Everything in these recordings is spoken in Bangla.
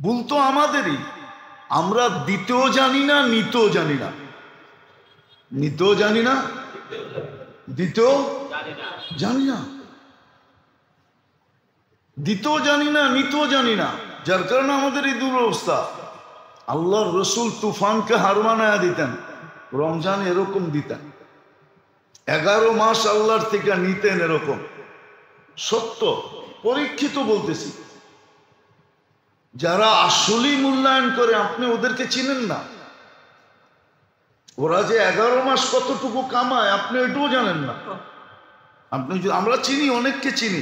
ভুল তো আমাদেরই। আমরা দিতেও জানি না, নিতেও জানি না। নিতেও জানি না, দিতেও জানি না। দিতেও জানি না, নিতেও জানি না, যার কারণে আমাদের এই দুরবস্থা। আল্লাহর রসুল তুফানকে হার মানায়া দিতেন, রমজান এরকম দিতেন। 11 মাস আল্লাহর থেকে নিতেন এরকম। সত্য, পরীক্ষিত বলতেছি। যারা আসলেই মূল্যায়ন করে, আপনি ওদেরকে চিনেন না। ওরা যে 11 মাস কতটুকু কামায় আপনি এটাও জানেন না। আপনি, আমরা চিনি, অনেককে চিনি।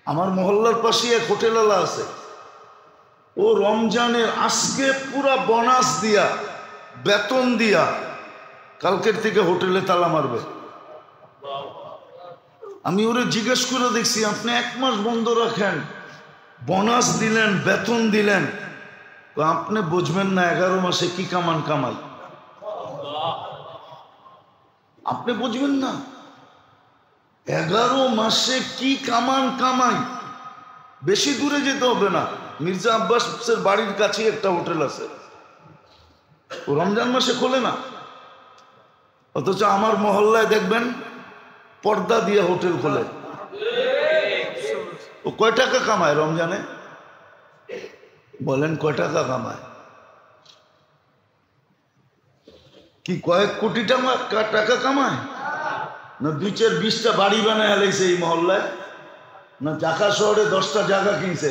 আমার মহল্লার পাশে এক হোটেলওয়ালা আছে, ও রমজানের আজকে পুরা বোনাস দিয়া, বেতন দিয়া কালকের থেকে হোটেলে তালা মারবে। আমি ওরে জিজ্ঞেস করে দেখছি, আপনি 1 মাস বন্ধ রাখেন, বোনাস দিলেন, বেতন দিলেন, তো আপনি বুঝবেন না 11 মাসে কি কামান কামাই। আপনি বুঝবেন না 11 মাসে কি কামান কামাই। বেশি দূরে যেতে হবে না, মির্জা আব্বাসের বাড়ির কাছে একটা হোটেল আছে, ও রমজান মাসে খোলে না। অথচ আমার মহল্লায় দেখবেন পর্দা দিয়ে হোটেল খোলে। ও কয় টাকা কামায় রমজানে? বলেন কয় টাকা কামায়? কি কয়েক কোটি টাকা কামায়? না 2-4-20টা বাড়ি বানায় হেলাইছে এই মহল্লায়, না ঢাকা শহরে 10টা জায়গা কিনছে।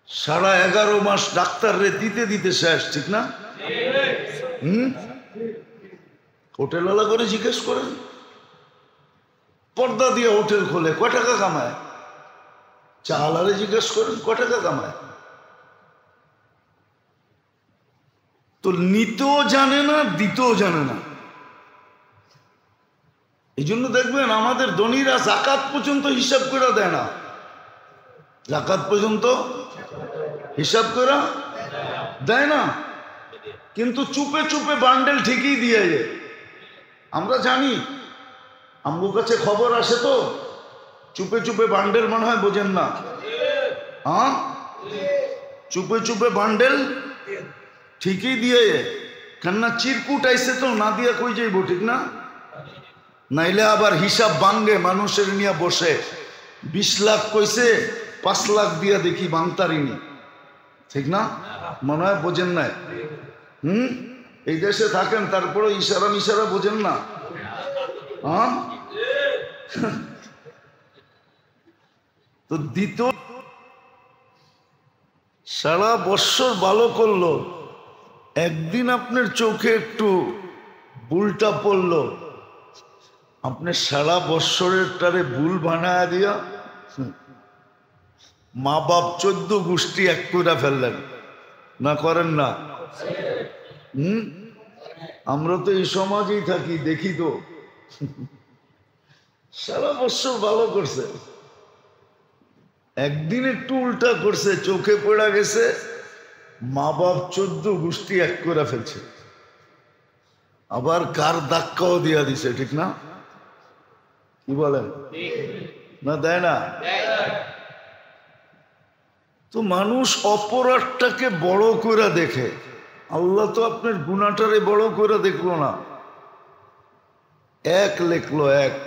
সারা 11 মাস ডাক্তাররে দিতে দিতে শেষ, ঠিক না? হোটেলওয়ালা করে জিজ্ঞেস করেন, পর্দা দিয়ে হোটেল খোলে, কয় টাকা কামায়? চালারে জিজ্ঞেস করেন কয় টাকা কামায়। তো নিতেও জানে না, দিতেও জানে না। এই জন্য দেখবেন আমাদের ধনীরা জাকাত পর্যন্ত হিসাব করে দেয় না। জাকাত পর্যন্ত হিসাব করে দেয় না, কিন্তু চুপে চুপে বান্ডেল ঠিকই দিয়ে যায়। আমরা জানি, আমগো কাছে খবর আসে, তো চুপে চুপে বান্ডেল মনে হয় বোঝেন না। হ্যাঁ, চুপে চুপে বান্ডেল ঠিকই দিয়ে, কেননা চিরকুট আইসে তো, না দিয়া কই যাইব, ঠিক না? নাইলে আবার হিসাব ভাঙ্গে, মানুষের নিয়ে বসে 20 লাখ কইছে, 5 লাখ দিয়া দেখি ভাঙতারিনি, ঠিক না? মনে হয় বোঝেন নাই। এই দেশে থাকেন, তারপরে ইশারা মিশারা বোঝেন না। হ্যাঁ, তো দ্বিতীয় সারা বৎসর ভালো করলো, একদিন আপনার চোখে একটু ভুলটা পড়লো, আপনি সারা বৎসরের তারে ভুল বানায় দিয়া মা বাপ 14 গোষ্ঠী এক করে ফেললেন। না করেন না? আমরা তো এই সমাজেই থাকি, দেখি তো। সারা বৎসর ভালো করছে, একদিন একটু উল্টা করছে, চোখে পড়া গেছে, মা বাপ 14 গোষ্ঠী এক করে ফেলছে। আবার কার ধাক্কাও দিয়া দিছে, ঠিক না? কি বলেন? না দেয় না? তো মানুষ অপরাধটাকে বড় করে দেখে, আল্লাহ তো আপনার গুনাহটারে বড় করে দেখলো না, এক লেখলো এক,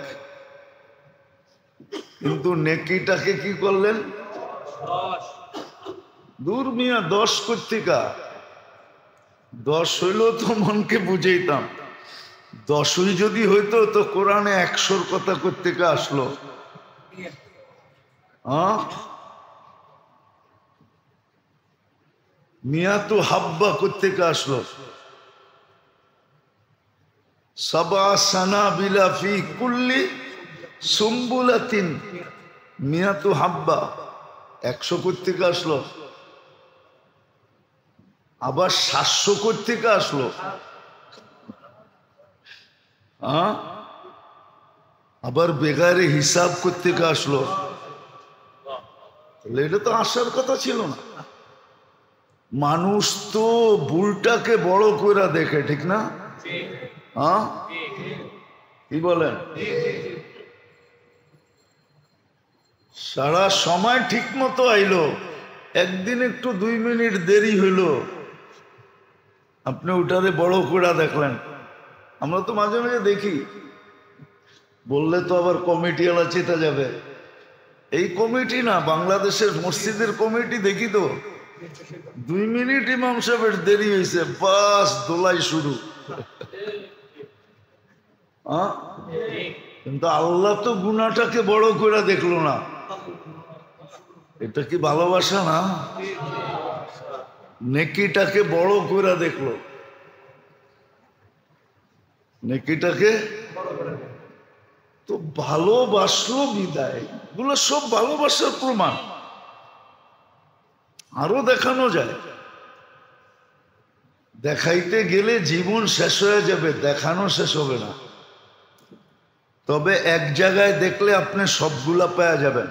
কিন্তু নেকিটাকে কি করলেন? 10। দূর মিয়া, 10 কর্তিকা 10 হইল তো মনকে বুঝাইতাম, 10ই যদি হইতো তো কোরআনে 100-র কথা কর্তিকা আসলো। মিয়া তো হাব্বা কর্তিকা আসলো, সাবা সানাবিলা ফি কুল্লি সুম্বুলাতিন, মিয়া তো হাব্বা 100 কর্তিকা আসলো। আবার 700 কর্তিকা আসলো। আবার বেগারে হিসাব কর্তিকা আসলো। এটা তো আসার কথা ছিল না। মানুষ তো ভুলটাকে বড় করে দেখে, ঠিক না? কি বলেন? সারা সময় ঠিক মতো আইলো, একদিন একটু 2 মিনিট দেরি হইল, আপনি ওটারে বড় করে দেখলেন। আমরা তো মাঝে মাঝে দেখি, বললে তো আবার কমিটিওয়ালা চেতা যাবে। এই কমিটি না, বাংলাদেশের মসজিদের কমিটি দেখি তো 2 মিনিট ইমাম সাহেবের দেরি হয়েছে, বাস দোলাই শুরু। কিন্তু আল্লাহ তো গুনাহটাকে বড় করে দেখলো না। এটা কি ভালোবাসা না? নেকিটাকে বড় করে দেখলো, নেকিটাকে তো ভালোবাসলো বিদায়। এগুলো সব ভালোবাসার প্রমাণ। আরো দেখানো যায়, দেখাইতে গেলে জীবন শেষ হয়ে যাবে, দেখানো শেষ হবে না। তবে এক জায়গায় দেখলে আপনি সবগুলা পাওয়া যাবেন।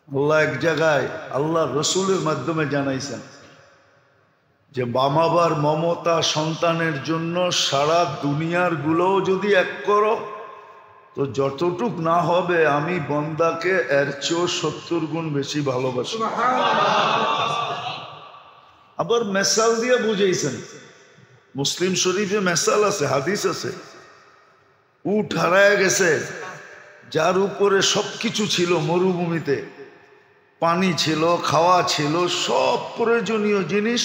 আল্লাহ এক জায়গায় আল্লাহ রসুলের মাধ্যমে জানাইছেন যে বামাবার মমতা সন্তানের জন্য সারা দুনিয়ার গুলোও যদি এক করো তো যতটুক না হবে আমি বন্দাকে এর চেয়েও 70 গুণ বেশি ভালোবাসি। আবার মেসাল দিয়ে বুঝাইছেন, মুসলিম শরীফে মেসাল আছে, হাদিস আছে। উট হারায় গেছে, যার উপরে সবকিছু ছিল, মরুভূমিতে পানি ছিল, খাওয়া ছিল, সব প্রয়োজনীয় জিনিস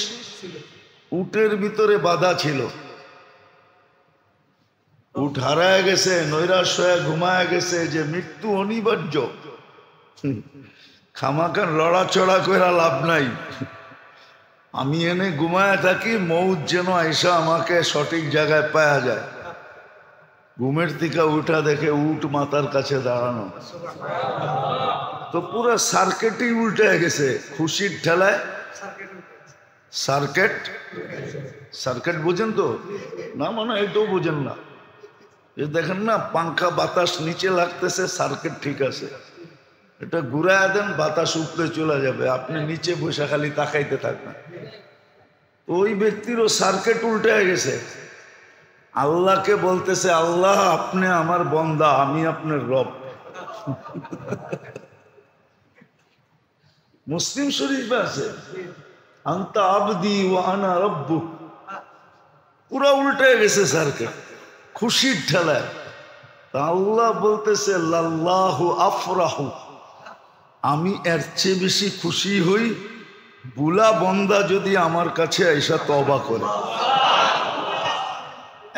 উটের ভিতরে বাঁধা ছিল। উট হারায় গেছে, নৈরাশ হয়ে ঘুমায় গেছে যে মৃত্যু অনিবার্য, খামাখান লড়াচড়া করে লাভ নাই, আমি এনে ঘুমায় থাকি, মৌত যেন আইসা আমাকে সঠিক জায়গায় পাওয়া যায়। ঘুমের থেকে উঠা দেখে উট মাথার কাছে দাঁড়ানো, তো পুরো সার্কেটই উল্টে গেছে খুশির ঠেলায়। সার্কেট, সার্কেট বোঝেন তো না? মনে হয় এটাও বোঝেন না। দেখেন না, পাঙ্খা বাতাস নিচে লাগতেছে, সার্কিট ঠিক আছে, এটা ঘুরায় দেন, বাতাস উপরে চলে যাবে, আপনি নিচে বসে খালি তাকাইতে থাকবেন। ওই ব্যক্তিরও সার্কিট উল্টে গেছে। আল্লাহকে বলতেছে, আল্লাহ আপনি আমার বন্দা, আমি আপনার রব। মুসলিম শরীফে আছে, আনতা আবদি ওয়া আনা রব্বুক। পুরা উল্টে গেছে সার্কিট খুশির ঠেলায়। আল্লাহ বলতেছে লাল্লাহু আফরাহু, আমি এর চেয়ে বেশি খুশি হই বুলা বন্দা যদি আমার কাছে আইসা তওবা করে।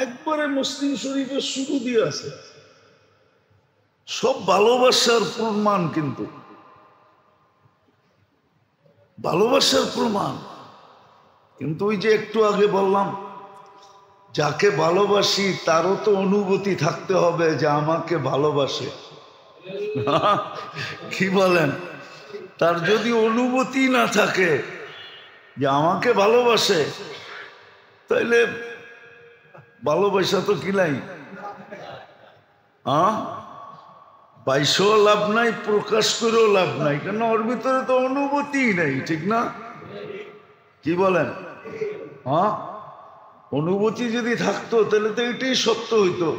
একবারে মুসলিম শরীফের শুরু দিয়ে আছে, সব ভালোবাসার প্রমাণ, কিন্তু ভালোবাসার প্রমাণ। কিন্তু ওই যে একটু আগে বললাম, যাকে ভালোবাসি তারও তো অনুভূতি থাকতে হবে যে আমাকে ভালোবাসে। কি বলেন? তার যদি অনুভূতি না থাকে যে আমাকে ভালোবাসে, তাইলে ভালোবাসা তো কি নাই, বাইশেও লাভ নাই, প্রকাশ করেও লাভ নাই, কেন ওর ভিতরে তো অনুভূতি নাই, ঠিক না? কি বলেন? অনুভূতি যদি থাকতো তাহলে তো এটাই সত্য হইতো।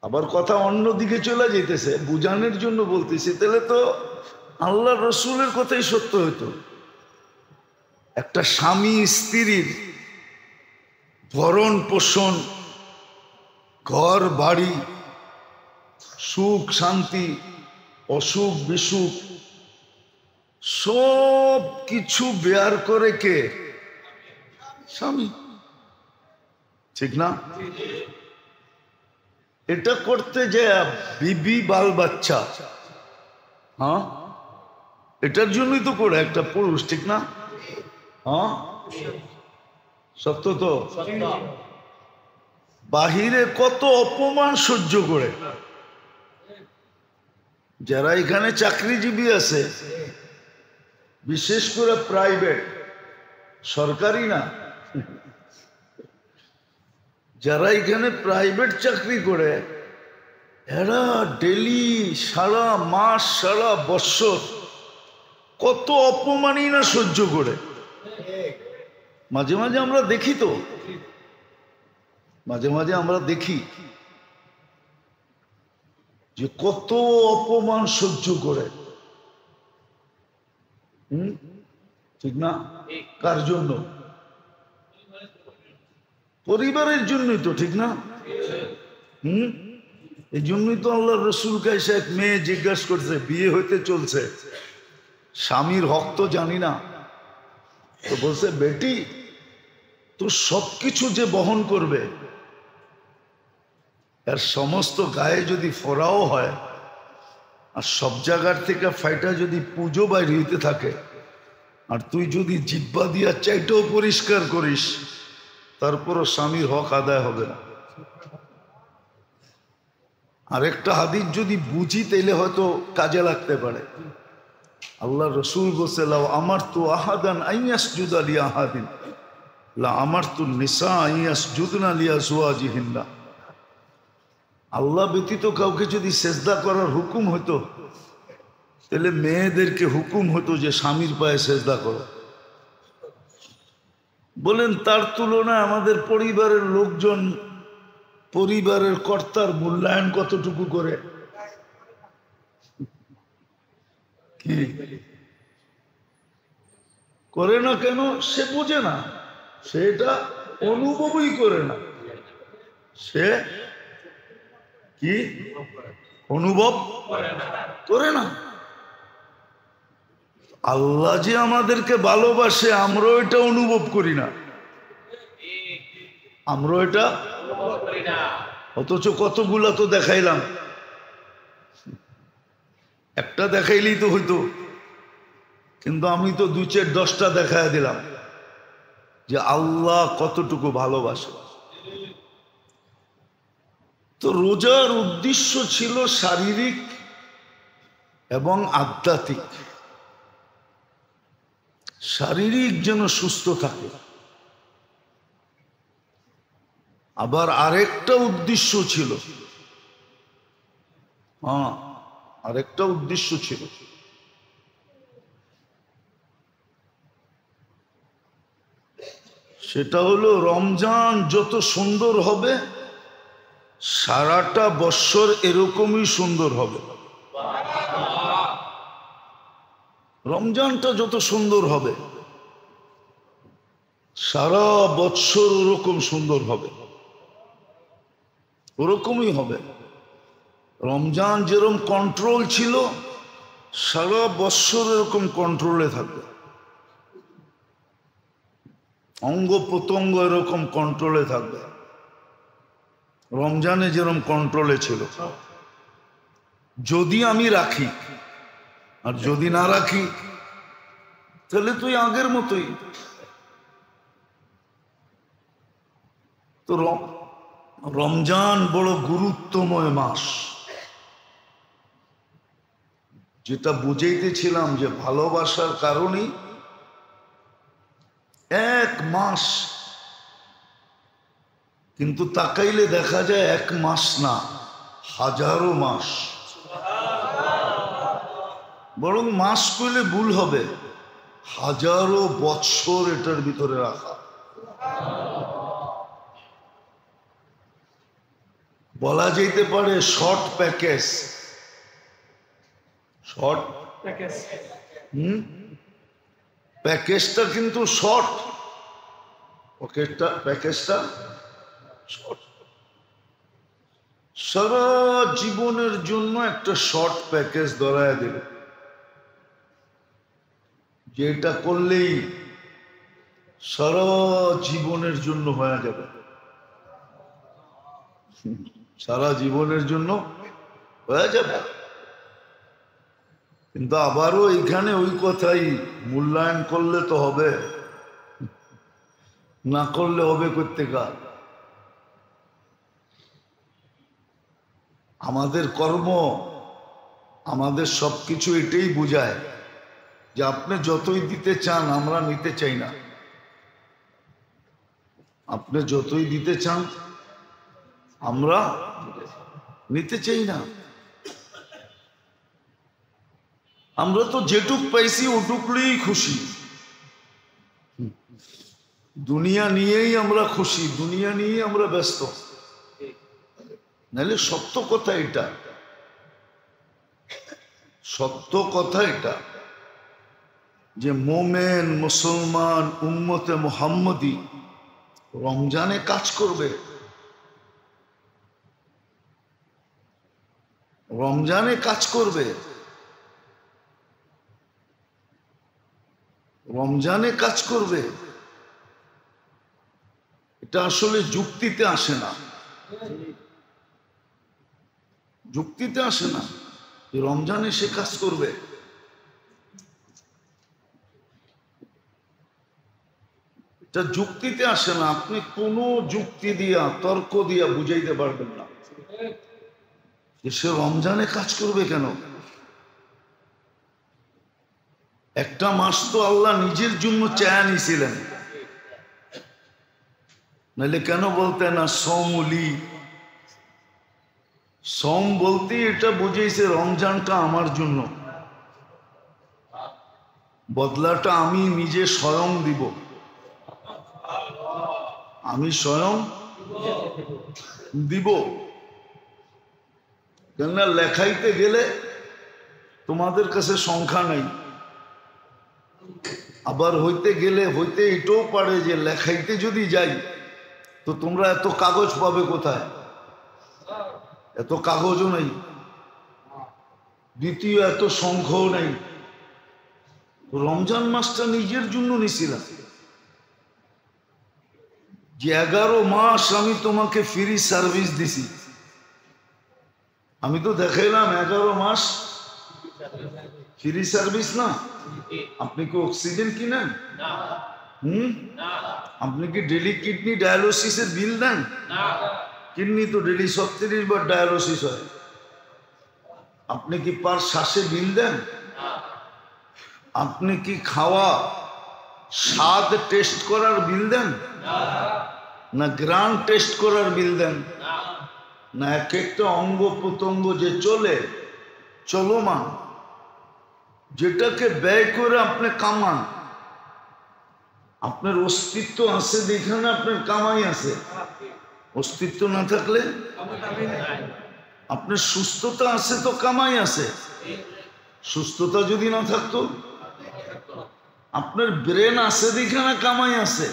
আবার কথা অন্যদিকে চলে যেতেছে, বুঝানোর জন্য বলতেছি, তাহলে তো আল্লাহ রসুলের কথাই সত্য হইতো। একটা স্বামী স্ত্রীর ভরণ পোষণ, ঘর বাড়ি, সুখ শান্তি, অসুখ বিসুখ, সব কিছু বেয়ার করে কে? স্বামী, ঠিক না? এটা করতে যে বিবি বাল বাচ্চা, এটার জন্যই তো করে একটা পুরুষ, ঠিক না? সত্য তো। বাহিরে কত অপমান সহ্য করে। যারা এখানে চাকরিজীবী আছে, বিশেষ করে প্রাইভেট, সরকারি না, যারা এখানে প্রাইভেট চাকরি করে, এরা ডেলি সারা মাস সারা বছর কত অপমানই না সহ্য করে। মাঝে মাঝে আমরা দেখি তো, মাঝে মাঝে আমরা দেখি যে কত অপমান সহ্য করে। ঠিক না? কার জন্য? পরিবারের জন্যই তো, ঠিক না? এই জন্যই তো আল্লাহ রসুলকে এসে এক মেয়ে জিজ্ঞাসা করছে, বিয়ে হইতে চলছে, স্বামীর হক তো জানি না, তো বলছে বেটি তোর সবকিছু যে বহন করবে, আর সমস্ত গায়ে যদি ফোড়াও হয়, আর সব জায়গার থেকে ফাইটা যদি পুজো বাইরে হইতে থাকে, আর তুই যদি জিব্বা দিয়া চাইটাও পরিষ্কার করিস, তারপরও স্বামীর হক আদায় হবে না। আরেকটা হাদিস যদি বুঝি তাইলে হয়তো কাজে লাগতে পারে। আল্লাহ রসুল বলছে, লাউ আমারতু আহাদান আইয়াসজুদা লিআহাদিন লা আমারতু নিসা আইয়াসজুদনা লিআজওয়াজিহিন্না। আল্লাহ ব্যতীত কাউকে যদি সেজদা করার হুকুম হতো, তাহলে মেয়েদেরকে হুকুম হতো যে স্বামীর পায়ে সেজদা করো। বলেন তার তুলনায় আমাদের পরিবারের লোকজন, পরিবারের কর্তার মূল্যায়ন কতটুকু করে? কি করে না কেন? সে বোঝে না, সে এটা অনুভবই করে না। সে কি অনুভব করে না? আল্লাহ যে আমাদেরকে ভালোবাসে, আমরাও এটা অনুভব করি না, আমরাও এটা, অথচ কতগুলা তো দেখাইলাম। একটা দেখাইলেই তো হইতো, কিন্তু আমি তো 2-4-10টা দেখাই দিলাম যে আল্লাহ কতটুকু ভালোবাসে। তো রোজার উদ্দেশ্য ছিল শারীরিক এবং আধ্যাত্মিক। শারীরিক যেন সুস্থ থাকে, আবার আরেকটা উদ্দেশ্য ছিল, আরেকটা উদ্দেশ্য ছিল, সেটা হলো রমজান যত সুন্দর হবে, সারাটা বৎসর এরকমই সুন্দর হবে। রমজানটা যত সুন্দর হবে, সারা বৎসর ওরকম সুন্দর হবে, ওরকমই হবে। রমজান যেরকম কন্ট্রোল ছিল, সারা বৎসর এরকম কন্ট্রোলে থাকবে। অঙ্গ প্রত্যঙ্গ এরকম কন্ট্রোলে থাকবে, রমজানে যেরকম কন্ট্রোলে ছিল। যদি আমি রাখি, আর যদি না রাখি, তাহলে তুই আগের মতোই। তো রমজান বড় গুরুত্বময় মাস। যেটা বুঝাইতেছিলাম যে ভালোবাসার কারণেই 1 মাস, কিন্তু তাকাইলে দেখা যায় 1 মাস না, হাজারো মাস। বরং মাস কইলে ভুল হবে, হাজারো বৎসর এটার ভিতরে রাখা। বলা যেতে পারে শর্ট প্যাকেজ, শর্ট প্যাকেজ। প্যাকেজটা কিন্তু শর্ট, প্যাকেজটা শর্ট। সারা জীবনের জন্য একটা শর্ট প্যাকেজ ধরায় দেবে, যেটা করলেই সারা জীবনের জন্য হয়ে যাবে, সারা জীবনের জন্য হয়ে যাবে। কিন্তু আবারও এখানে ওই কথাই, মূল্যায়ন করলে তো হবে, না করলে হবে কোত্থেকা? আমাদের কর্ম, আমাদের সবকিছু এটাই বোঝায় যে আপনি যতই দিতে চান, আমরা নিতে চাই না। আপনি যতই দিতে চান, আমরা নিতে চাই না। আমরা তো যেটুক পাইছি ওটুকুই খুশি, দুনিয়া নিয়েই আমরা খুশি, দুনিয়া নিয়েই আমরা ব্যস্ত। নাহলে সত্য কথা এটা, সত্য কথা এটা যে মোমেন মুসলমান উম্মতে মুহাম্মদী রমজানে কাজ করবে, রমজানে কাজ করবে, রমজানে কাজ করবে। এটা আসলে যুক্তিতে আসে না, যুক্তিতে আসে না যে রমজানে সে কাজ করবে। এটা যুক্তিতে আসে না। আপনি কোনো যুক্তি দিয়া তর্ক দিয়া বুঝাইতে পারবেন না যে সে রমজানে কাজ করবে কেন। একটা মাস তো আল্লাহ নিজের জন্য চায়া নিয়েছিলেন, নাহলে কেন বলতেন না সৌমলি? সোম বলতে এটা বুঝেছে রমজানটা আমার জন্য, বদলাটা আমি নিজে স্বয়ং দিব, আমি স্বয়ং দিব। কেননা লেখাইতে গেলে তোমাদের কাছে সংখ্যা নাই, আবার হইতে গেলে হইতে এটাও পারে যে লেখাইতে যদি যাই তো তোমরা এত কাগজ পাবে কোথায়? এত কাগজও নেই, দ্বিতীয় এত সংখ্যাও নেই। রমজান মাসটা নিজের জন্য নিছিলাম যে 11 মাস আমি তোমাকে ফ্রি সার্ভিস দিছি। আমি তো দেখাইলাম 11 মাস ফ্রি সার্ভিস না। আপনি কি অক্সিজেন কিনেন? আপনি কি ডেলি কিডনি ডায়ালিসিসের বিল দেন? কিডনি তো ডেলি 36 বার ডায়ালিসিস হয়। আপনি কি পার শ্বাসে বিল দেন? আপনি কি খাওয়া স্বাদ টেস্ট করার বিল দেন? না গ্রান টেস্ট করার বিল দেন? না এক একটা অঙ্গ প্রত্যঙ্গ যে চলমান, যেটাকে ব্যয় করে আপনি কামান, আপনার অস্তিত্ব আছে যেখানে আপনার কামাই আছে। অস্তিত্ব না থাকলে আপনার সুস্থতা আছে তো কামাই আছে। সুস্থতা যদি না থাকতো, আপনার ব্রেন আছে যেখানে কামাই আছে।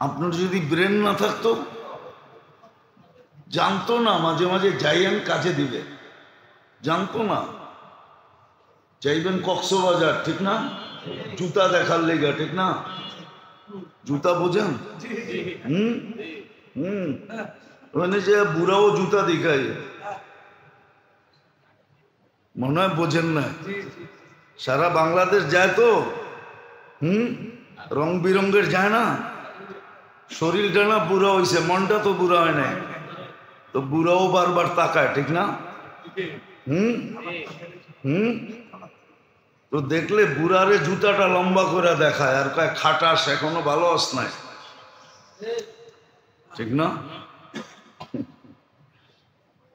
আপনার যদি ব্রেন না থাকতো, জানতো না মাঝে মাঝে যাইয়েন কাজে দিবে, জানতো না। চাইবেন কক্সবাজার, ঠিক না? জুতা দেখার লেগা, ঠিক না? জুতা বোঝেন? ওখানে যে বুড়াও জুতা দেখায়, মনে হয় বোঝেন না। সারা বাংলাদেশ যায় তো, রং বিরঙ্গের যায় না। শরীরটা না বুড়া হয়েছে, মনটা তো বুড়া হয় নাই, তো বুড়াও বারবার তাকায়, ঠিক না? তো দেখলে বুড়ারে জুতাটা লম্বা করে দেখায় আর কয় খাটাস, এখনো ভালো আস নাই, ঠিক না?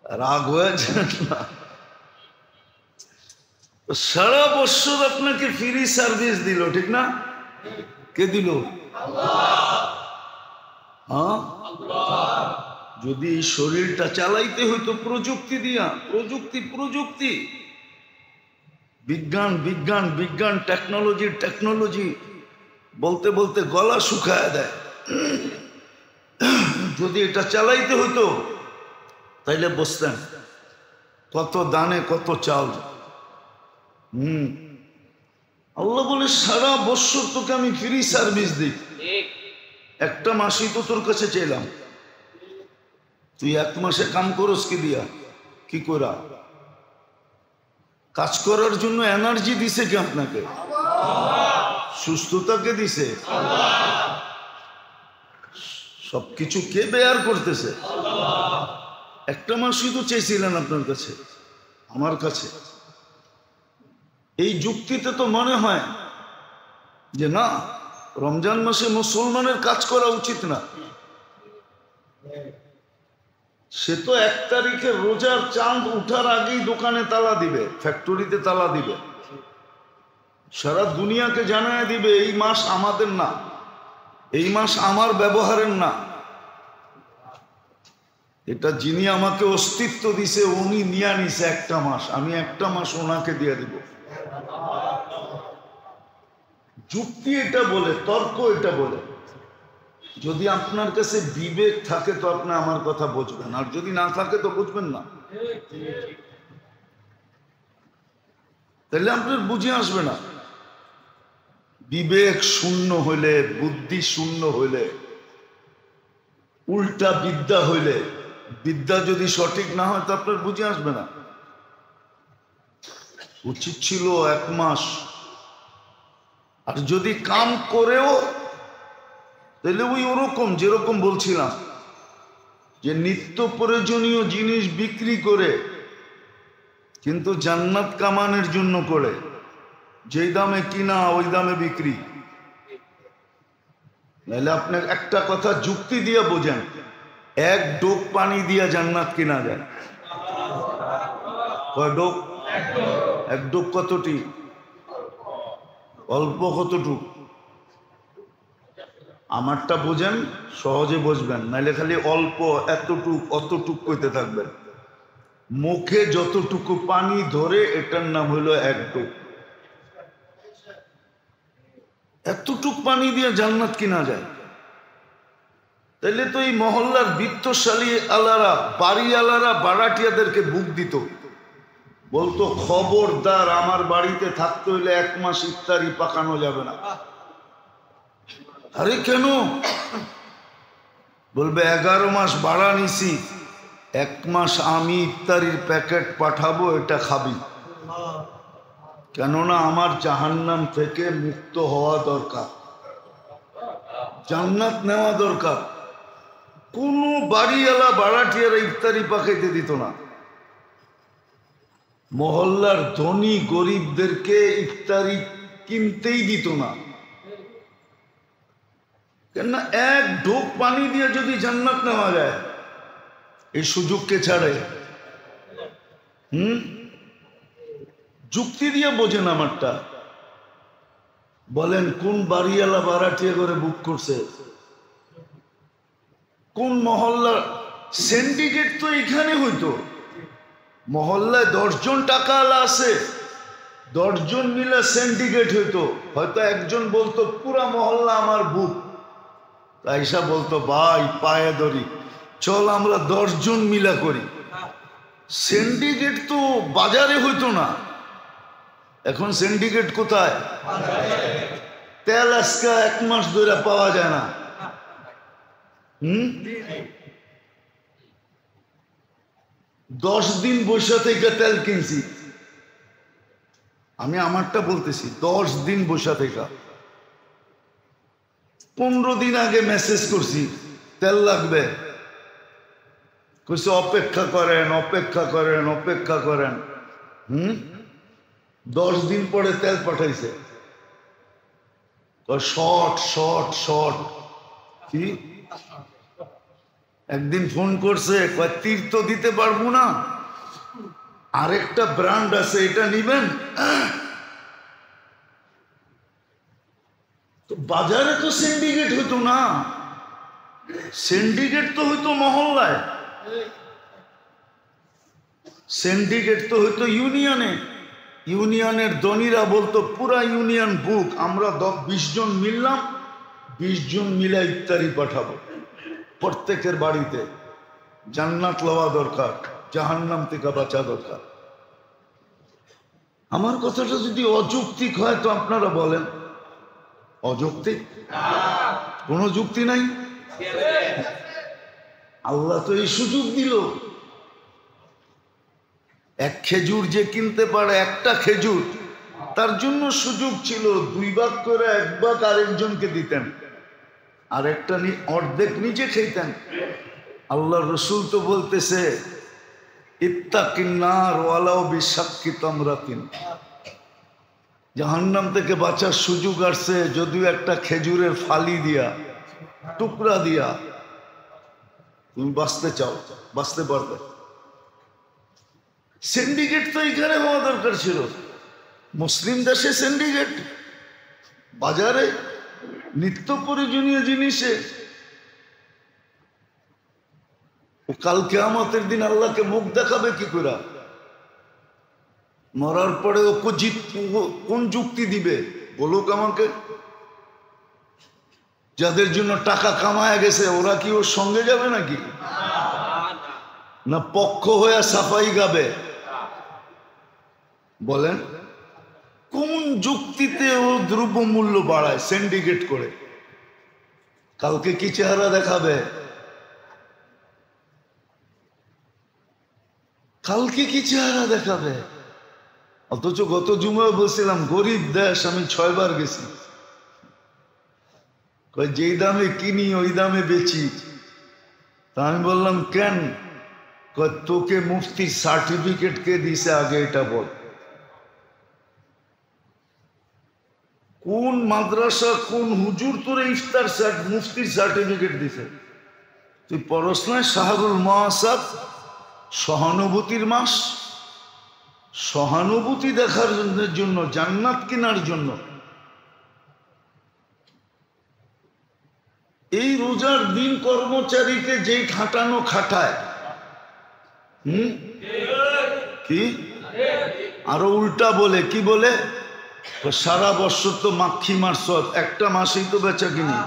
রাগ হয়েছে না? সারা বছর আপনাকে ফ্রি সার্ভিস দিল, ঠিক না? কে দিল? হ্যাঁ, যদি এই শরীরটা চালাইতে হইতো প্রযুক্তি দিয়া, প্রযুক্তি, বিজ্ঞান বিজ্ঞান বিজ্ঞান, টেকনোলজি বলতে বলতে গলা শুকায় দেয়। যদি এটা চালাইতে হইতো তাইলে বসতেন কত দানে কত চাল। আল্লাহ বলে সারা বছর তোকে আমি ফ্রি সার্ভিস দিই, একটা মাসই তো তোর কাছে চাইলাম, তুই 1 মাসে কাম করস কি দিয়া? কি করা? কাজ করার জন্য এনার্জি দিছে কি আপনাকে? সুস্থতাকে দিছে? সবকিছু কে বেয়ার করতেছে? একটা মাসই তো চেয়েছিলেন আপনার কাছে, আমার কাছে। এই যুক্তিতে তো মনে হয় যে না, রমজান মাসে মুসলমানের কাজ করা উচিত না। সে তো 1 তারিখে রোজার চাঁদ উঠার আগেই দোকানে তালা দিবে, ফ্যাক্টরিতে তালা দিবে, সারা দুনিয়াকে জানায় দিবে এই মাস আমাদের না, এই মাস আমার ব্যবহারের না। এটা যিনি আমাকে অস্তিত্ব দিছে উনি নিয়ে নিছে একটা মাস, আমি একটা মাস ওনাকে দিয়ে দিব। যুক্তি এটা বলে, তর্ক এটা বলে। যদি আপনার কাছে বিবেক থাকে তো আপনি আমার কথা বুঝবেন, আর যদি না থাকে তো বুঝবেন না, তাহলে আপনার বুঝে আসবে না। বিবেক শূন্য হইলে, বুদ্ধি শূন্য হইলে, উল্টা বিদ্যা হইলে, বিদ্যা যদি সঠিক না হয় তো আপনার বুঝে আসবে না। উচিত ছিল 1 মাস। আর যদি কাম করেও তাহলে ওই ওরকম যেরকম বলছিলাম যে নিত্য প্রয়োজনীয় জিনিস বিক্রি করে কিন্তু জান্নাত কামানোর জন্য করে, যেই দামে কিনা ওই দামে বিক্রি। নাহলে আপনি একটা কথা যুক্তি দিয়ে বোঝেন, 1 ডোক পানি দিয়ে জান্নাত কিনা যায়। কয় ডোক? 1 ডোক কতটি? অল্প কতটুক? আমারটা বোঝেন, সহজে বুঝবেন, নাহলে খালি অল্প এতটুক অতটুক কইতে থাকবেন। মুখে যতটুকু পানি ধরে এটার নাম হলো 1 ডোক। এতটুক পানি দিয়ে জান্নাত কিনা যায়। তাইলে তো এই মহল্লার বিত্তশালী আলারা, বাড়ি আলারা বাড়াটিয়াদেরকে বুক দিত, বলতো খবরদার আমার বাড়িতে থাকতে হইলে 1 মাস ইফতারি পাকানো যাবে না। আরে কেন? বলবে 11 মাস ভাড়া নিছি, 1 মাস আমি ইফতারির প্যাকেট পাঠাবো, এটা খাবি। কেননা আমার জাহান্নাম থেকে মুক্ত হওয়া দরকার, জান্নাত নেওয়া দরকার। কোনো বাড়িওয়ালা বাড়াটিয়ারা ইফতারি পাকাইতে দিত না। মহল্লার ধনী গরিবদেরকে ইফতারি কিনতেই দিত না। কেননা 1 ঢোক পানি দিয়ে যদি জান্নাত নেওয়া যায়, এই সুযোগকে ছাড়ে। যুক্তি দিয়ে বোঝেন আমারটা। বলেন কোন বাড়িওয়ালা বাড়াটিয়া করে বুক করছে? কোন মহল্লার? সিন্ডিকেট তো এখানে হইতো। মহল্লায় 10 জন টাকাওয়ালা আছে, 10 জন মিলে সিন্ডিকেট হইতো। হয়তো একজন বলতো পুরা মহল্লা আমার বুক, তাইসা বলতো ভাই পায়ে ধরি, চল আমরা 10 জন মিলা করি। সিন্ডিকেট তো বাজারে হইতো না। এখন সিন্ডিকেট কোথায়? তেল আজকে 1 মাস ধরে পাওয়া যায় না। 10 দিন বসে থেকে তেল কিনছি আমি, আমারটা বলতেছি। 10 দিন বসে থেকে, 15 দিন আগে মেসেজ করছি তেল লাগবে, কইছে অপেক্ষা করেন অপেক্ষা করেন অপেক্ষা করেন। 10 দিন পরে তেল পাঠাইছে। শর্ট শর্ট শর্ট কি? একদিন ফোন করছে, কয় তীর্থ দিতে পারবো না, আরেকটা ব্র্যান্ড আছে এটা নিবেন। তো বাজারে তো সিন্ডিকেট হইতো না, সিন্ডিকেট তো হইতো মহল্লায়, সিন্ডিকেট তো হইতো ইউনিয়নে। ইউনিয়নের ধনীরা বলতো পুরা ইউনিয়ন বুক, আমরা 20 জন মিললাম, 20 জন মিলে ইফতারি পাঠাবো প্রত্যেকের বাড়িতে। জান্নাত লওয়া দরকার, জাহান্নাম থেকে বাঁচা দরকার। আমার কথাটা যদি অযৌক্তিক হয় তো আপনারা বলেন অযৌক্তিক? কোনো যুক্তি নাই। আল্লাহ তো এই সুযোগ দিল। 1 খেজুর যে কিনতে পারে, একটা খেজুর, তার জন্য সুযোগ ছিল 2 ভাগ করে 1 ভাগ আরেকজনকে দিতেন, আর একটা অর্ধেক নিজে খেতেন। আল্লাহ রসুল তো বলতেছে ইত্তাকিন্নার ওয়ালাউ বিশাক্কি তামরাতিন, জাহান্নাম থেকে বাঁচার সুযোগ আসছে যদিও একটা খেজুরের ফালি দিয়া, টুকরা দিয়া। তুমি বাঁচতে চাও, বাঁচতে পারবে। সিন্ডিকেট তো এখানে হওয়া দরকার ছিল। মুসলিম দেশে সিন্ডিকেট, বাজারে নিত্য প্রয়োজনীয় জিনিসে। কাল কিয়ামতের দিন আল্লাহকে মুখ দেখাবে কি করে? মরার পরে ও কোন যুক্তি দিবে বলুক আমাকে? যাদের জন্য টাকা কামায় গেছে ওরা কি ওর সঙ্গে যাবে নাকি? না পক্ষ হয়ে সাফাই গাবে? বলেন কোন যুক্তিতে ও দ্রব্যমূল্য বাড়ায় সিন্ডিকেট করে? কালকে কি চেহারা দেখাবে? কালকে কি চেহারা দেখাবে? অথচ গত জুমায় বলছিলাম গরিব দেশ, আমি 6 বার গেছি। যেই দামে কিনি ওই দামে বেচি। তা আমি বললাম কেন? তোকে মুফতির সার্টিফিকেট কে দিছে আগে এটা বল। কোন মাদ্রাসা কোন হুজুর তোরে ইফতার মুফতির সার্টিফিকেট দিছে? তুই পড়স না শাহরুল মাসাব সহানুভূতির মাস? সহানুভূতি দেখার জন্য, জান্নাত কেনার জন্য। এই রোজার দিন কর্মচারীকে যেই খাটানো খাটায়, কি আরো উল্টা বলে, কি বলে? সারা বছর তো মাক্ষী মারছ, একটা মাসেই তো বেচা কিনি।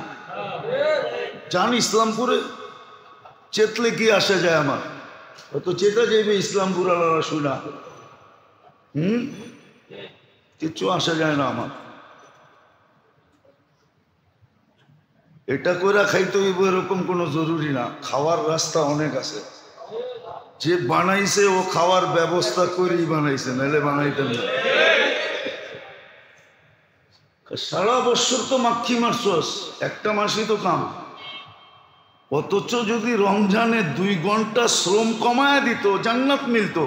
যান ইসলামপুরে, চেতলে কি আসা যায় আমার? তো চেতা যাইবে ইসলামপুর আলাদা শুনা, কিচ্ছু আসা যায় না আমার। এটা করে খাইতে হইব এরকম কোনো জরুরি না। খাওয়ার রাস্তা অনেক আছে। যে বানাইছে ও খাওয়ার ব্যবস্থা করেই বানাইছে, নাহলে বানাইতেন না। সারা বছর তো মাক্ষী মারছস, একটা মাসই তো কাম। অথচ যদি রমজানে 2 ঘন্টা শ্রম কমায় দিত জান্নাত মিলত।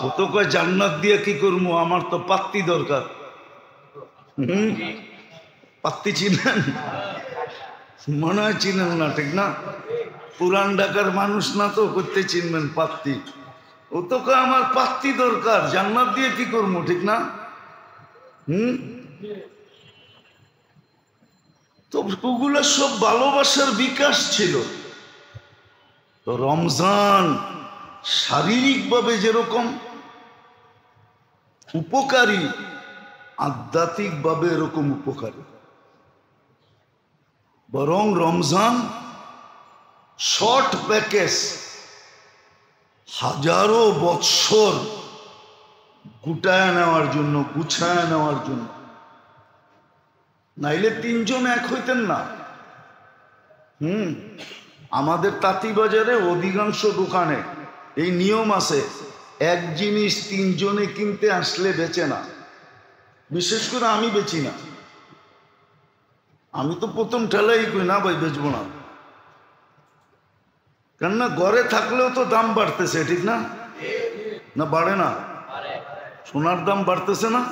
ও তো কয় জান্নাত দিয়ে কি করবো, আমার তো পাত্তি দরকার। পাত্তি চিনেন? মনে হয় চিনেন না, ঠিক না? পুরান ঢাকার মানুষ না তো, করতে চিনবেন পাত্তি। ও তো কয় আমার পাত্তি দরকার, জান্নাত দিয়ে কি করবো, ঠিক না? তো ওগুলো সব ভালোবাসার বিকাশ ছিল। তো রমজান শারীরিকভাবে যেরকম উপকারী, আধ্যাত্মিকভাবে এরকম উপকারী। বরং রমজান শর্ট প্যাকেজ, হাজারো বৎসর গুটায় নেওয়ার জন্য, গুছায় নেওয়ার জন্য। নাইলে 3 জন এক হইতেন না। আমাদের তাঁতিবাজারে অধিকাংশ দোকানে এই নিয়ম আছে, এক জিনিস 3 জনে কিনতে আসলে বেচে না। বিশেষ করে আমি বেচি না। আমি তো প্রথম ঠেলাই কই না ভাই, বেচবো না। কেননা ঘরে থাকলেও তো দাম বাড়তেছে, ঠিক না? না বাড়ে না? সোনার দাম বাড়তেছে না?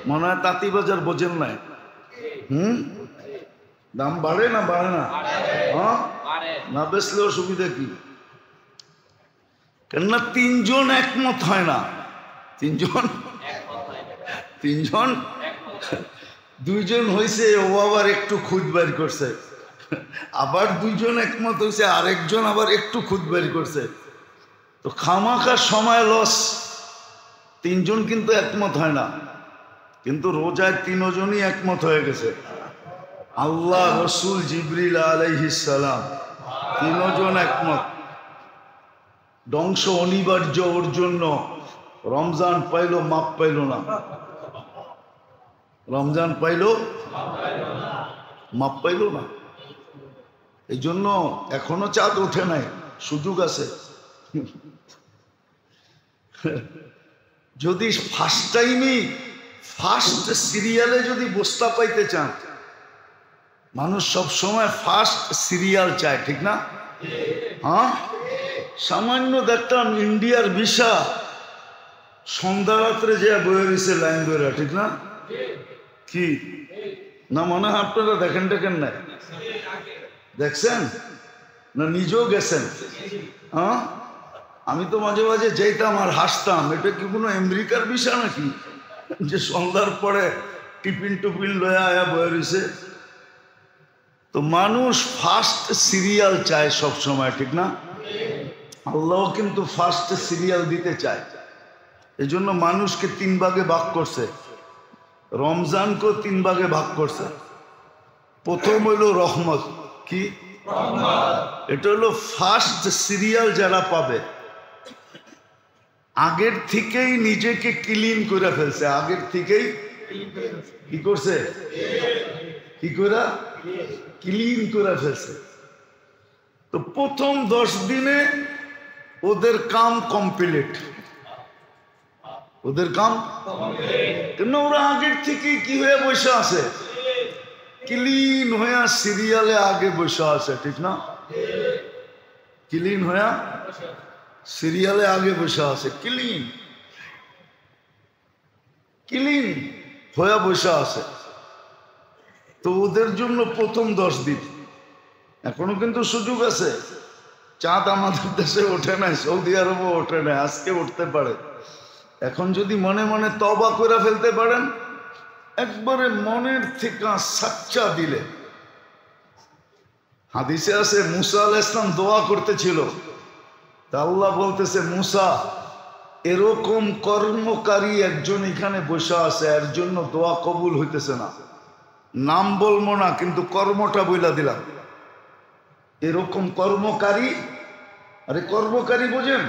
মনে হয় তাঁতিবাজার বোঝেন নাই। দাম বাড়ে না বাড়ে না? হ্যাঁ, না বেচলে অসুবিধা কি? কেননা 3 জন একমত হয় না। 3 জন 2 জন হয়েছে, ও আবার একটু খুদ বের করছে। আবার 2 জন একমত হয়েছে, আরেকজন আবার একটু খুদ বের করছে। তো খামাখার সময় লস। 3 জন কিন্তু একমত হয় না। কিন্তু রোজায় 3 জনই একমত হয়ে গেছে। আল্লাহ, রসুল, জিবরিল আলাইহিস সালাম, 3 জন একমত। ধ্বংস অনিবার্য ওর জন্য। রমজান পাইল, মাপ পাইল না। রমজান পাইল, মাপ পাইল না। এই জন্য এখনো চাঁদ ওঠে নাই, সুযোগ আছে। যদি ফার্স্ট টাইমই ফার্স্ট সিরিয়ালে যদি বস্তা পাইতে চান, মানুষ সব সময় ফার্স্ট সিরিয়াল চায়, ঠিক না? হ্যাঁ, সামান্য দেখতাম ইন্ডিয়ার ভিসা সন্ধ্যা রাত্রে যে বয়ে রয়েছে লাইন বইরা, ঠিক না? কি না মনে হয় আপনারা দেখেন নাই? দেখছেন না? নিজেও গেছেন? হ্যাঁ, আমি তো মাঝে মাঝে যেতাম আর হাসতাম, এটা কি কোনো আমেরিকার ভিসা নাকি যে সন্ধ্যার পরে টিফিন টুপিন লয়া আয়া বয়ে রয়েছে? তো মানুষ ফার্স্ট সিরিয়াল চায় সব সময়, ঠিক না? আল্লাহ কিন্তু ফার্স্ট সিরিয়াল দিতে চায়। এই জন্য মানুষকে 3 ভাগে ভাগ করছে, রমজানকে 3 ভাগে ভাগ করছে। প্রথম হইল রহমত। কি? এটা হলো ফার্স্ট সিরিয়াল যারা পাবে, আগের থেকেই নিজেকে ক্লিন করে ফেলছে, আগের থেকেই কি করছে? কি করে? ক্লিন করে ফেলছে। তো প্রথম 10 দিনে ওদের কাম কমপ্লিট, ওদের কাম, কেন ওরা আগের থেকে কি হয়ে বসে আছে? ক্লিন হয়ে সিরিয়ালে আগে বসে আছে, ঠিক না? ক্লিন হয়ে সিরিয়ালে আগে বসে আছে, ক্লিন ক্লিন হয়ে বসে আছে। তো ওদের জন্য প্রথম 10 দিন, এখনো কিন্তু সুযোগ আছে। চাঁদ আমাদের দেশে ওঠে নাই, সৌদি আরবও ওঠে নাই, আজকে উঠতে পারে। এখন যদি মনে মনে তওবা করে ফেলতে পারেন, একবারে মনের থেকে সাচ্চা দিলে। হাদিসে আছে মুসা আলাইহিস সালাম দোয়া করতেছিল, তা আল্লাহ বলতেছে, মুসা এরকম কর্মকারী একজন এখানে বসে আছে, এর জন্য দোয়া কবুল হইতেছে না। নাম বলবো না, কিন্তু কর্মটা বইলা দিলাম। এরকম কর্মকারী, আরে কর্মকারী বোঝেন?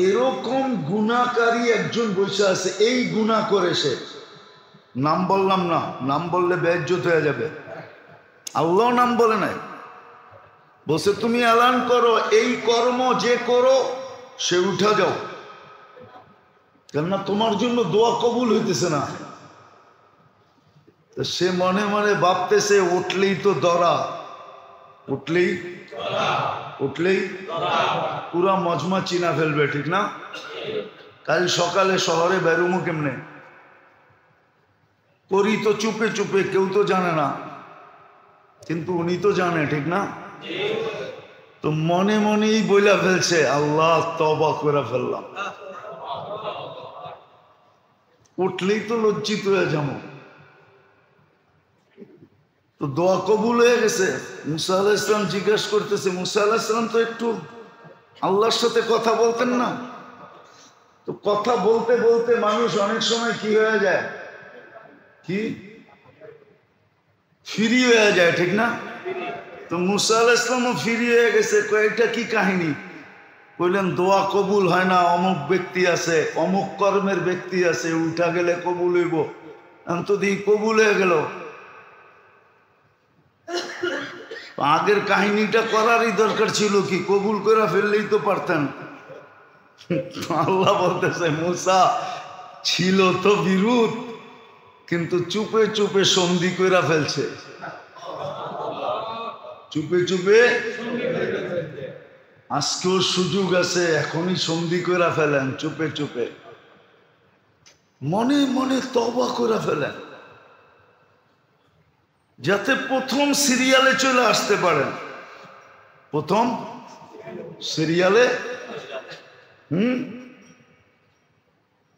এরকম গুনাহকারী একজন বসে আছে, এই গুনাহ করে সে। নাম বললাম না, নাম বললে বেইজ্জত হয়ে যাবে। আল্লাহ নাম বলে নাই, বলছে তুমি এলান করো এই কর্ম যে করো সে উঠা যাও, কেননা তোমার জন্য দোয়া কবুল হইতেছে না। তো সে মনে মনে ভাবতেছে উঠলেই তো দরা, উঠলেই পুরা মজমা চিনা ফেলবে, ঠিক না? কাল সকালে শহরে বেরোমো কেমনে? করি তো চুপে চুপে, কেউ তো জানে না, কিন্তু উনি তো জানে, ঠিক না? তো মনে মনেই বইলা ফেলছে, আল্লাহ তওবা করে ফেললাম, উঠলেই তো লজ্জিত হয়ে যাবো। তো দোয়া কবুল হয়ে গেছে। মুসা আলাইহিস সালাম জিজ্ঞাসা করতেছে, মুসা আলাইহিস সালাম তো একটু আল্লাহর সাথে কথা বলতেন না? তো কথা বলতে বলতে মানুষ অনেক সময় কি হয়ে যায়? কি ফ্রি হয়ে যায়, ঠিক না? তো মুসা আলাইহিস সালামও ফ্রি হয়ে গেছে। কয়েকটা কি কাহিনী কইলেন, দোয়া কবুল হয় না, অমুক ব্যক্তি আছে, অমুক কর্মের ব্যক্তি আছে, উঠা গেলে কবুল হইব। আমি তো দিই কবুল হয়ে গেল। আগের কাহিনীটা করারই দরকার ছিল, কি কবুল করে ফেললেই তো পারতেন। আল্লাহ বলতেছে, মুসা ছিল তো বিরোধ, কিন্তু চুপে চুপে সন্ধি কইরা ফেলছে, চুপে চুপে। আজকেও সুযোগ আছে, এখনই সন্ধি কইরা ফেলেন, চুপে চুপে মনে মনে তওবা কইরা ফেলেন, যাতে প্রথম সিরিয়ালে চলে আসতে পারেন। প্রথম সিরিয়ালে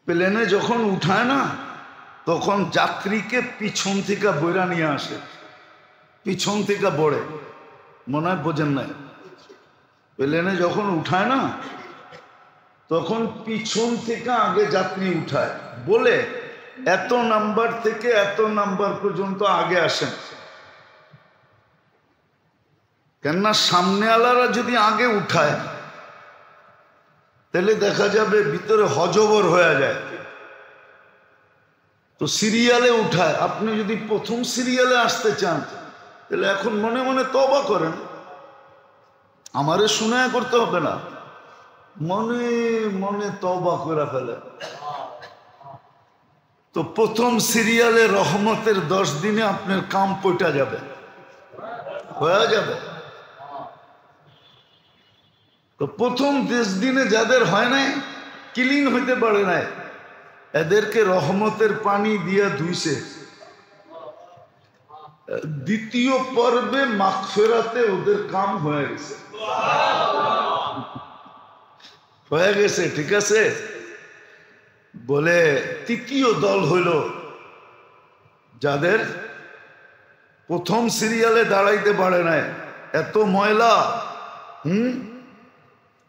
প্লেনে যখন উঠায় না, তখন যাত্রীকে পিছন থেকে বইরা নিয়ে আসে, পিছন থেকে বড়ে, মনে হয় বোঝেন নাই? প্লেনে যখন উঠায় না, তখন পিছন থেকে আগে যাত্রী উঠায়, বলে এত নাম্বার থেকে এত নাম্বার পর্যন্ত আগে আসেন। কেননা সামনে আলারা যদি আগে উঠায়, তাহলে দেখা যাবে ভিতরে হজবর হয়ে যায়। তো সিরিয়ালে উঠায়। আপনি যদি প্রথম সিরিয়ালে আসতে চান, তাহলে এখন মনে মনে তওবা করেন, আমারে শুনায়া করতে হবে না, মনে মনে তওবা করে ফেলে। তো প্রথম সিরিয়ালে রহমতের 10 দিনে আপনার কাম পইটা যাবে, হয়ে যাবে। তো প্রথম 10 দিনে যাদের হয় নাই, ক্লিন হইতে পারে নাই, এদেরকে রহমতের পানি দিয়া ধুইছে। দ্বিতীয় পর্বে মাগফিরাতে ওদের কাম হয়ে গেছে, হয়ে গেছে, ঠিক আছে। বলে তৃতীয় দল হইল যাদের প্রথম সিরিয়ালে দাঁড়াইতে পারে না, এত ময়লা,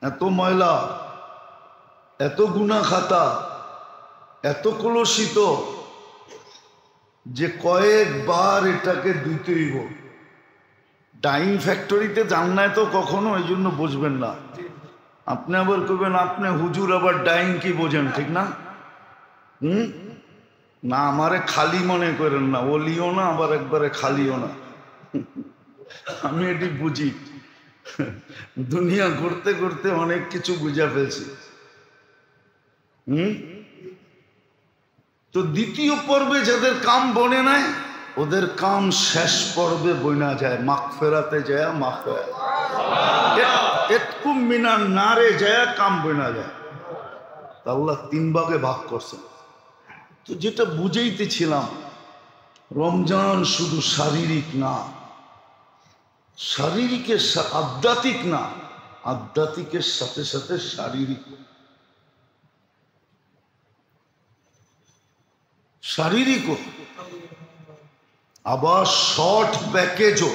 এত ময়লা, এত গুনাহ খাতা, এত কলুষিত যে কয়েকবার এটাকে ধুইতেই হইব। ডাইং ফ্যাক্টরিতে যান নাই তো কখনো, এই জন্য বুঝবেন না। আপনি আবার করবেন আপনি হুজুর আবার ডাইং কি বোঝেন, ঠিক না? না, আমারে খালি মনে করেন না, ওলিও না আবার একবারে খালিও না। আমি এটি বুঝি, দুনিয়া ঘুরতে ঘুরতে অনেক কিছু বুঝা ফেলছি। তো দ্বিতীয় পর্বে যাদের কাম বনে নাই, ওদের কাম শেষ পর্বে বইনা যায়, মাগফিরাতে যায়, মাগফিরাত এতকুম মিনান নারে যায় কাম বইনা যায়। আল্লাহ 3 ভাগে ভাগ করছেন। তো যেটা বুঝাইতেছিলাম, রমজান শুধু শারীরিক না, শারীরিকের আধ্যাত্মিক না, আধ্যাত্মিকের সাথে সাথে শারীরিক, শারীরিকও, আবার শর্ট প্যাকেজও।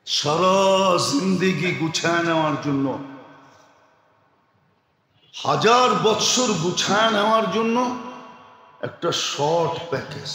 সারা জিন্দেগি গুছায় নেওয়ার জন্য, 1000 বৎসর গুছায় নেওয়ার জন্য একটা শর্ট প্যাকেজ।